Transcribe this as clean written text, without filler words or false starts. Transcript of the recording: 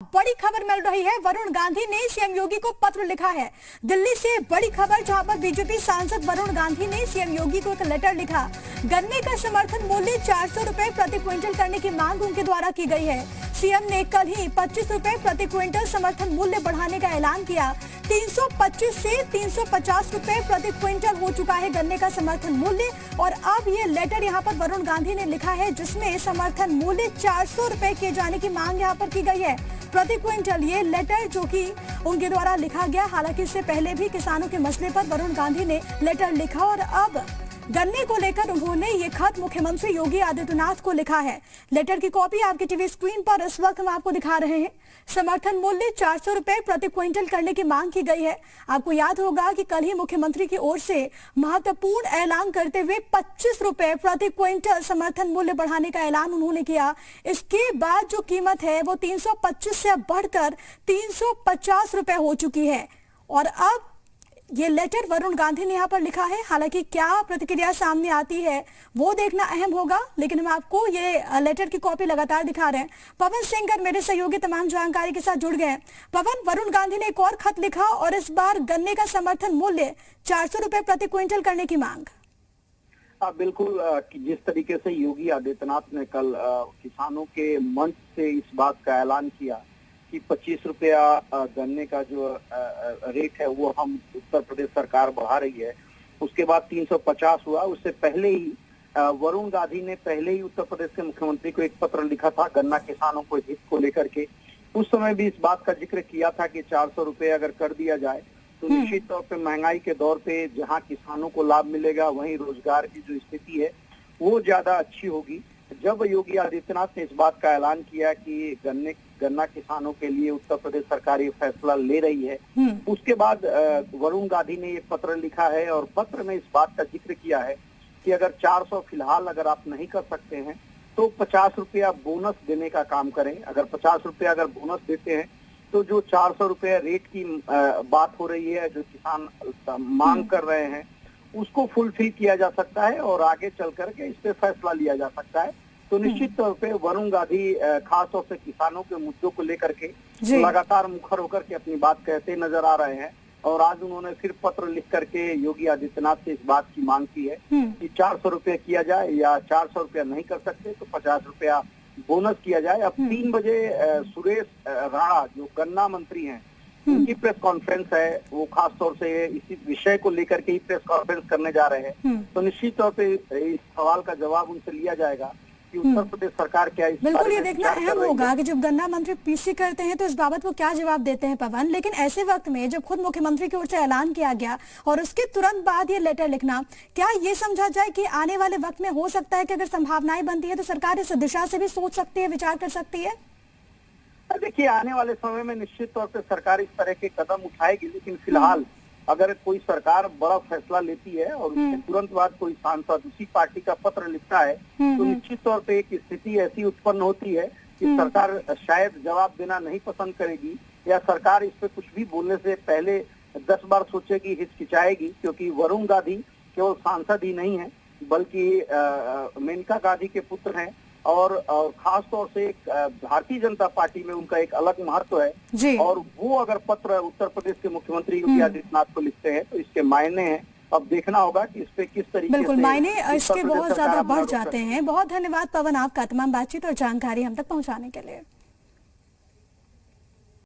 बड़ी खबर मिल रही है। वरुण गांधी ने सीएम योगी को पत्र लिखा है। दिल्ली से बड़ी खबर, जहां पर बीजेपी सांसद वरुण गांधी ने सीएम योगी को एक लेटर लिखा। गन्ने का समर्थन मूल्य 400 रुपए प्रति क्विंटल करने की मांग उनके द्वारा की गई है। सीएम ने कल ही 25 रुपए प्रति क्विंटल समर्थन मूल्य बढ़ाने का ऐलान किया। 325 से 350 रुपए प्रति क्विंटल हो चुका है गन्ने का समर्थन मूल्य, और अब ये लेटर यहाँ पर वरुण गांधी ने लिखा है, जिसमें समर्थन मूल्य 400 रुपए किए जाने की मांग यहाँ पर की गई है प्रति क्विंटल। ये लेटर जो कि उनके द्वारा लिखा गया, हालांकि इससे पहले भी किसानों के मसले पर वरुण गांधी ने लेटर लिखा और अब गन्ने को लेकर उन्होंने ये खत मुख्यमंत्री योगी आदित्यनाथ को लिखा है। लेटर की कॉपी आपकी टीवी स्क्रीन पर इस वक्त हम आपको दिखा रहे हैं। समर्थन मूल्य 400 रुपए प्रति क्विंटल करने की मांग की गई है। आपको याद होगा कि कल ही मुख्यमंत्री की ओर से महत्वपूर्ण ऐलान करते हुए 25 रुपए प्रति क्विंटल समर्थन मूल्य बढ़ाने का ऐलान उन्होंने किया। इसके बाद जो कीमत है वो 325 से बढ़कर 350 रुपए हो चुकी है, और अब ये लेटर वरुण गांधी ने यहाँ पर लिखा है। हालांकि क्या प्रतिक्रिया सामने आती है वो देखना अहम होगा, लेकिन हम आपको ये लेटर की कॉपी लगातार दिखा रहे हैं। पवन सिंह मेरे सहयोगी तमाम जानकारी के साथ जुड़ गए। पवन, वरुण गांधी ने एक और खत लिखा और इस बार गन्ने का समर्थन मूल्य 400 रुपए प्रति क्विंटल करने की मांग। बिल्कुल, जिस तरीके से योगी आदित्यनाथ ने कल किसानों के मंच से इस बात का ऐलान किया कि 25 रुपया गन्ने का जो रेट है वो हम उत्तर प्रदेश सरकार बढ़ा रही है, उसके बाद 350 हुआ। उससे पहले ही वरुण गांधी ने पहले ही उत्तर प्रदेश के मुख्यमंत्री को एक पत्र लिखा था गन्ना किसानों को हित को लेकर के। उस समय भी इस बात का जिक्र किया था कि 400 रुपये अगर कर दिया जाए तो निश्चित तौर पे महंगाई के दौर पे जहां किसानों को लाभ मिलेगा, वहीं रोजगार की जो स्थिति है वो ज्यादा अच्छी होगी। जब योगी आदित्यनाथ ने इस बात का ऐलान किया कि गन्ना किसानों के लिए उत्तर प्रदेश सरकार ये फैसला ले रही है, उसके बाद वरुण गांधी ने ये पत्र लिखा है और पत्र में इस बात का जिक्र किया है कि अगर 400 फिलहाल अगर आप नहीं कर सकते हैं तो 50 रुपया बोनस देने का काम करें। अगर 50 रुपया अगर बोनस देते हैं तो जो 400 रुपया रेट की बात हो रही है, जो किसान मांग कर रहे हैं, उसको फुलफिल किया जा सकता है और आगे चल करके इस पे फैसला लिया जा सकता है। तो निश्चित तौर पे वरुण गांधी खास तौर से किसानों के मुद्दों को लेकर के लगातार मुखर होकर के अपनी बात कहते नजर आ रहे हैं, और आज उन्होंने फिर पत्र लिख करके योगी आदित्यनाथ से इस बात की मांग की है कि 400 रुपये किया जाए, या 400 रुपया नहीं कर सकते तो 50 रुपया बोनस किया जाए। अब 3 बजे सुरेश राणा जो गन्ना मंत्री हैं, उनकी प्रेस कॉन्फ्रेंस है, वो खास तौर से इसी विषय को लेकर के ही प्रेस कॉन्फ्रेंस करने जा रहे हैं। तो निश्चित तौर पे इस सवाल का जवाब उनसे लिया जाएगा कि उत्तर प्रदेश सरकार क्या इस बिल्कुल ये देखना अहम होगा कि जब गन्ना मंत्री पीसी करते हैं तो इस बाबत वो क्या जवाब देते हैं पवन। लेकिन ऐसे वक्त में जब खुद मुख्यमंत्री की ओर से ऐलान किया गया और उसके तुरंत बाद ये लेटर लिखना, क्या ये समझा जाए कि आने वाले वक्त में हो सकता है कि अगर संभावनाएं बनती है तो सरकार इस दिशा से भी सोच सकती है, विचार कर सकती है? देखिए, आने वाले समय में निश्चित तौर पे सरकार इस तरह के कदम उठाएगी, लेकिन फिलहाल अगर कोई सरकार बड़ा फैसला लेती है और उसके तुरंत बाद कोई सांसद उसी पार्टी का पत्र लिखता है तो निश्चित तौर पे एक स्थिति ऐसी उत्पन्न होती है कि सरकार शायद जवाब देना नहीं पसंद करेगी, या सरकार इस पे कुछ भी बोलने से पहले 10 बार सोचेगी, हिचकिचाएगी, क्योंकि वरुण गांधी केवल सांसद ही नहीं है बल्कि मेनका गांधी के पुत्र हैं, और खास तौर से भारतीय जनता पार्टी में उनका एक अलग महत्व है। और वो अगर पत्र उत्तर प्रदेश के मुख्यमंत्री योगी आदित्यनाथ को लिखते हैं तो इसके मायने हैं। अब देखना होगा कि इस पे किस तरीके बिल्कुल मायने इसके बहुत ज्यादा बढ़ जाते हैं। बहुत धन्यवाद पवन आपका तमाम बातचीत और जानकारी हम तक पहुंचाने के लिए।